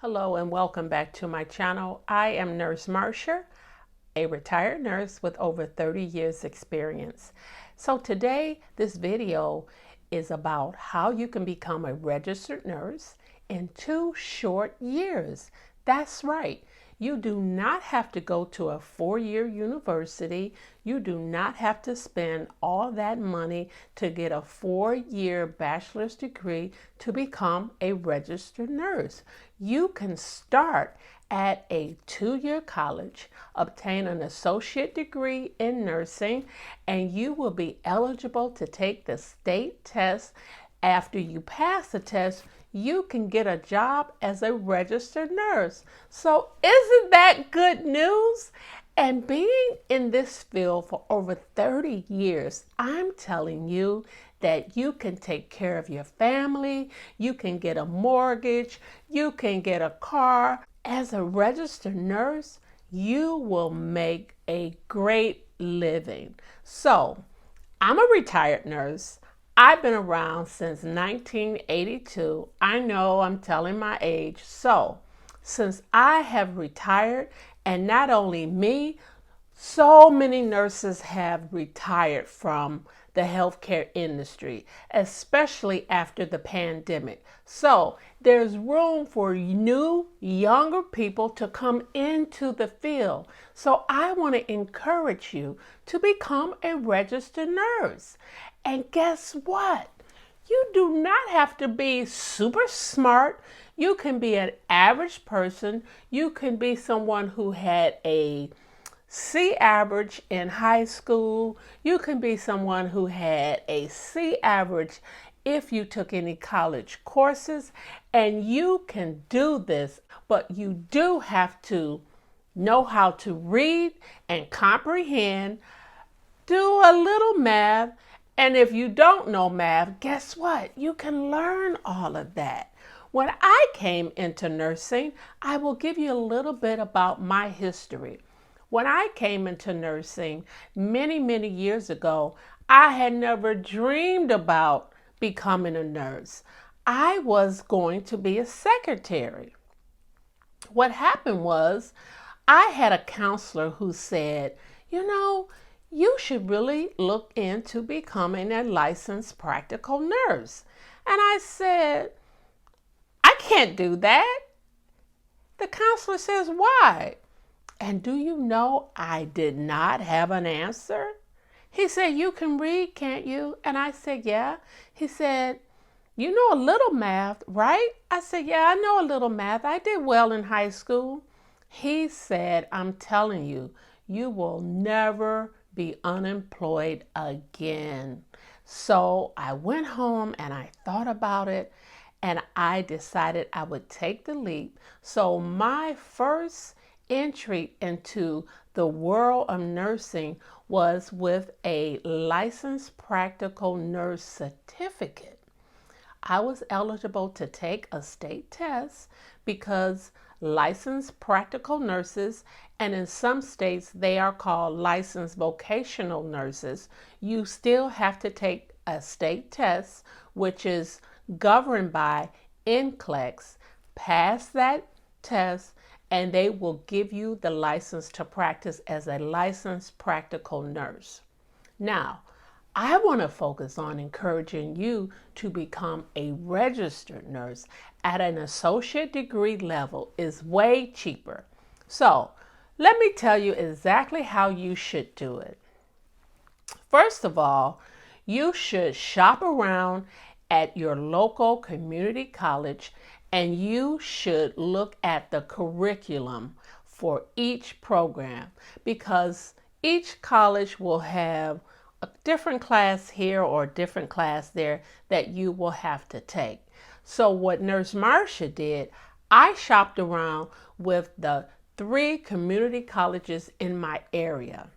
Hello and welcome back to my channel. I am Nurse Marsha, a retired nurse with over 30 years experience. So today this video is about how you can become a registered nurse in 2 short years. That's right. You do not have to go to a 4-year university. You do not have to spend all that money to get a 4-year bachelor's degree to become a registered nurse. You can start at a 2-year college, obtain an associate degree in nursing, and you will be eligible to take the state test. After you pass the test, you can get a job as a registered nurse. So isn't that good news? And being in this field for over 30 years, I'm telling you that you can take care of your family, you can get a mortgage, you can get a car. As a registered nurse, you will make a great living. So I'm a retired nurse. I've been around since 1982. I know I'm telling my age. So, since I have retired, and not only me, so many nurses have retired from the healthcare industry, especially after the pandemic. So, there's room for new, younger people to come into the field. So, I want to encourage you to become a registered nurse. And guess what? You do not have to be super smart. You can be an average person. You can be someone who had a C average in high school. You can be someone who had a C average if you took any college courses. And you can do this, but you do have to know how to read and comprehend, do a little math. And if you don't know math, guess what? You can learn all of that. When I came into nursing, I will give you a little bit about my history. When I came into nursing many years ago, I had never dreamed about becoming a nurse. I was going to be a secretary. What happened was, I had a counselor who said, you should really look into becoming a licensed practical nurse. And I said, I can't do that. The counselor says, why? And do you know, I did not have an answer. He said, you can read, can't you? And I said, yeah. He said, you know a little math, right? I said, yeah, I know a little math. I did well in high school. He said, I'm telling you, you will never be unemployed again. So I went home and I thought about it and I decided I would take the leap. So my first entry into the world of nursing was with a licensed practical nurse certificate. I was eligible to take a state test because licensed practical nurses, and in some states they are called licensed vocational nurses, you still have to take a state test, which is governed by NCLEX. Pass that test and they will give you the license to practice as a licensed practical nurse. Now, I want to focus on encouraging you to become a registered nurse at an associate degree level. Is way cheaper. So let me tell you exactly how you should do it. First of all, you should shop around at your local community college and you should look at the curriculum for each program because each college will have a different class here or a different class there that you will have to take. So what Nurse Marsha did, I shopped around with the 3 community colleges in my area.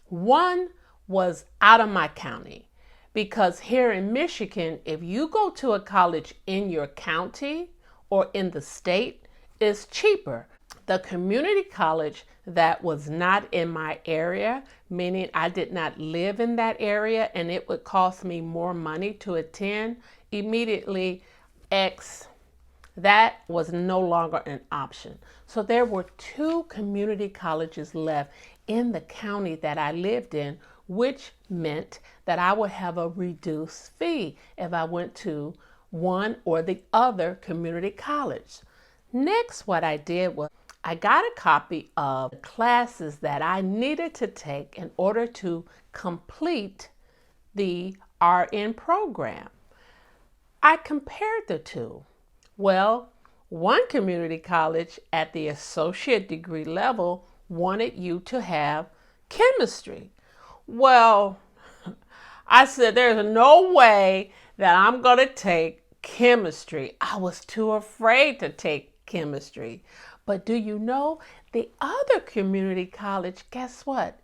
One was out of my county because here in Michigan, if you go to a college in your county or in the state, it's cheaper. The community college that was not in my area, meaning I did not live in that area and it would cost me more money to attend, immediately X That was no longer an option. So there were 2 community colleges left in the county that I lived in, which meant that I would have a reduced fee if I went to one or the other community college. Next, what I did was I got a copy of the classes that I needed to take in order to complete the RN program. I compared the 2. Well, one community college at the associate degree level wanted you to have chemistry. Well, I said, there's no way that I'm going to take chemistry. I was too afraid to take chemistry. But do you know, the other community college, guess what?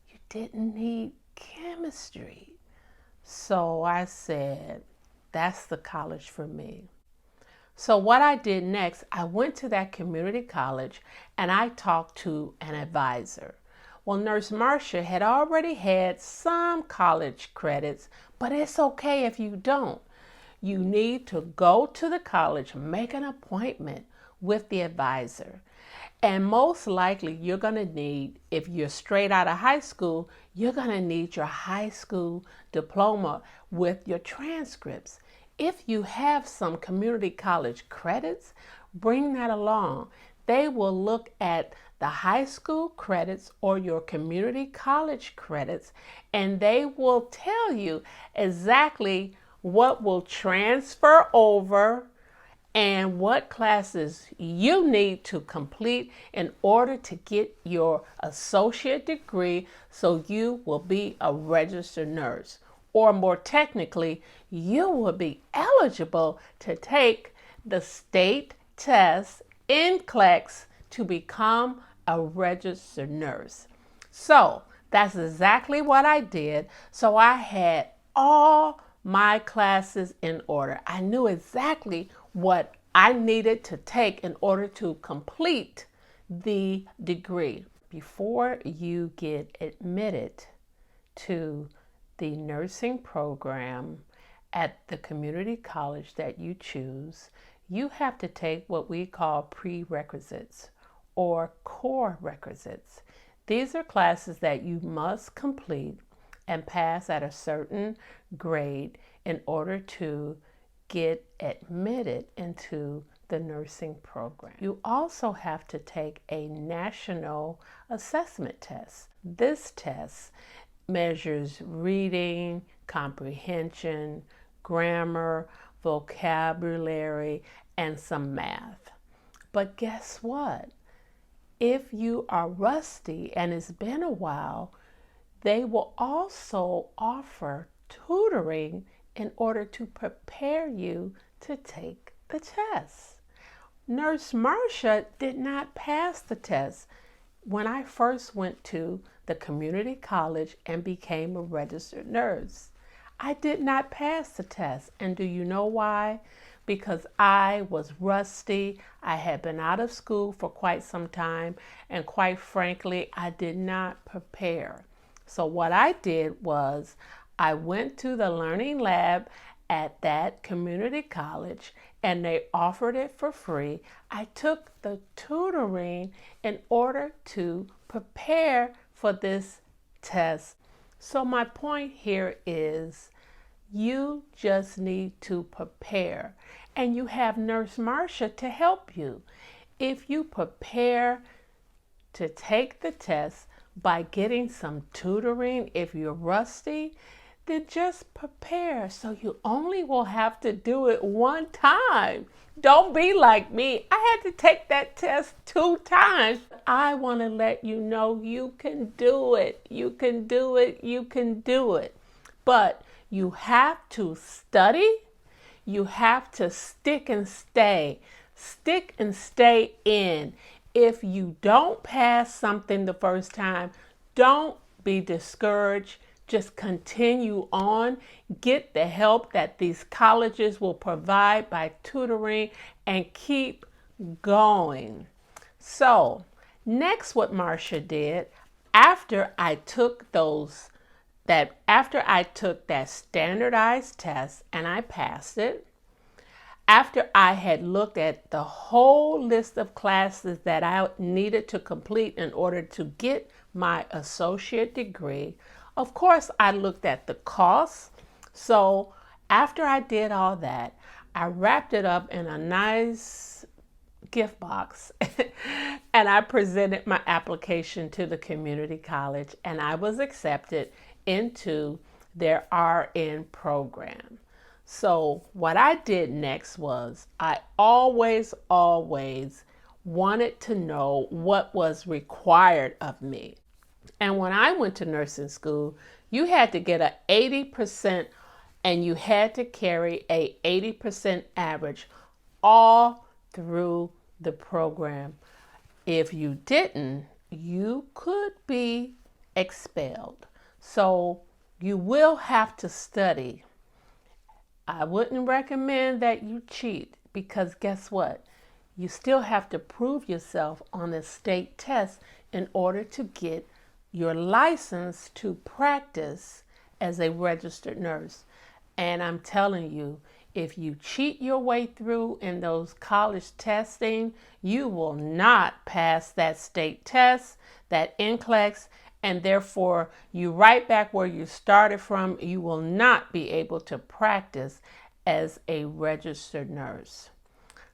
You didn't need chemistry. So I said, that's the college for me. So what I did next, I went to that community college and I talked to an advisor. Well, Nurse Marsha had already had some college credits, but it's okay if you don't. You need to go to the college, make an appointment with the advisor. And most likely you're going to need, if you're straight out of high school, you're going to need your high school diploma with your transcripts. If you have some community college credits, bring that along. They will look at the high school credits or your community college credits, and they will tell you exactly what will transfer over and what classes you need to complete in order to get your associate degree so you will be a registered nurse. Or more technically, you will be eligible to take the state test in NCLEX to become a registered nurse. So that's exactly what I did. So I had all my classes in order. I knew exactly what I needed to take in order to complete the degree. Before you get admitted to the nursing program at the community college that you choose, you have to take what we call prerequisites or core requisites. These are classes that you must complete and pass at a certain grade in order to get admitted into the nursing program. You also have to take a national assessment test. This test measures reading, comprehension, grammar, vocabulary, and some math. But guess what? If you are rusty and it's been a while, they will also offer tutoring in order to prepare you to take the test. Nurse Marsha did not pass the test when I first went to the community college and became a registered nurse. I did not pass the test. And do you know why? Because I was rusty. I had been out of school for quite some time, and quite frankly, I did not prepare. So what I did was I went to the learning lab at that community college and they offered it for free. I took the tutoring in order to prepare for this test. So my point here is you just need to prepare, and you have Nurse Marsha to help you. If you prepare to take the test by getting some tutoring, if you're rusty, then just prepare so you only will have to do it one time. Don't be like me. I had to take that test 2 times. I want to let you know you can do it. You can do it. You can do it. But you have to study. You have to stick and stay. Stick and stay in. If you don't pass something the first time, don't be discouraged. Just continue on. Get the help that these colleges will provide by tutoring and keep going. So next, what Marsha did after I took that standardized test and I passed it, After I had looked at the whole list of classes that I needed to complete in order to get my associate degree, of course, I looked at the costs. So after I did all that, I wrapped it up in a nice gift box and I presented my application to the community college, and I was accepted into their RN program. So what I did next was I always wanted to know what was required of me. And when I went to nursing school, you had to get an 80% and you had to carry a 80% average all through the program. If you didn't, you could be expelled. So you will have to study. I wouldn't recommend that you cheat, because guess what? You still have to prove yourself on the state test in order to get your license to practice as a registered nurse. And I'm telling you, if you cheat your way through in those college testing, you will not pass that state test, that NCLEX, and therefore you right back where you started from. You will not be able to practice as a registered nurse.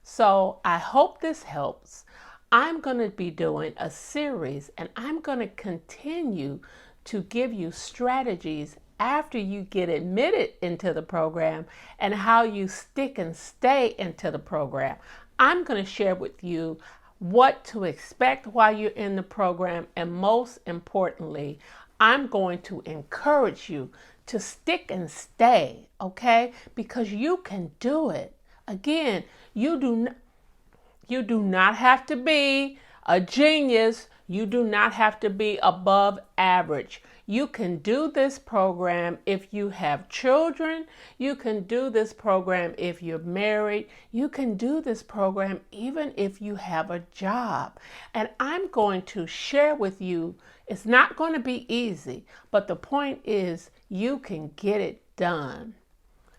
So I hope this helps. I'm going to be doing a series, and I'm going to continue to give you strategies after you get admitted into the program and how you stick and stay into the program. I'm going to share with you what to expect while you're in the program, and most importantly, I'm going to encourage you to stick and stay, okay? Because you can do it. Again, you do not have to be a genius. You do not have to be above average. You can do this program if you have children. You can do this program if you're married. You can do this program even if you have a job. And I'm going to share with you, it's not going to be easy, but the point is you can get it done.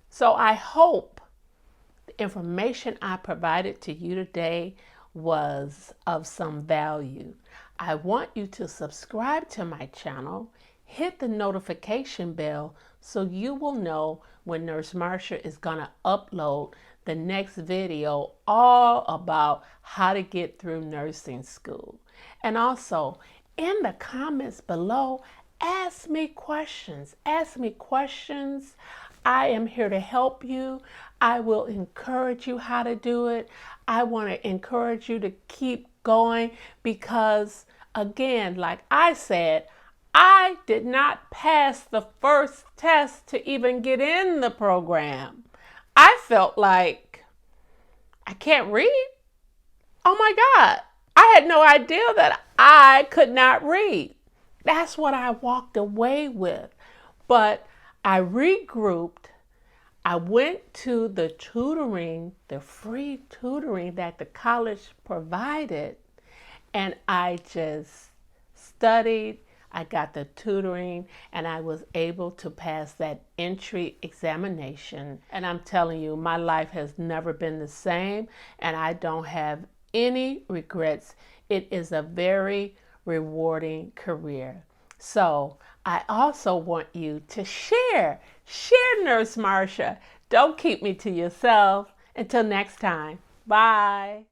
So I hope the information I provided to you today was of some value. I want you to subscribe to my channel, hit the notification bell so you will know when Nurse Marsha is going to upload the next video all about how to get through nursing school. And also, in the comments below, ask me questions. Ask me questions. I am here to help you. I will encourage you how to do it. I want to encourage you to keep going because, again, like I said, I did not pass the first test to even get in the program. I felt like I can't read. Oh my God. I had no idea that I could not read. That's what I walked away with. But I regrouped. I went to the tutoring, the free tutoring that the college provided, and I just studied. I got the tutoring, and I was able to pass that entry examination. And I'm telling you, my life has never been the same, and I don't have any regrets. It is a very rewarding career. So I also want you to share Nurse Marsha. Don't keep me to yourself. Until next time, bye.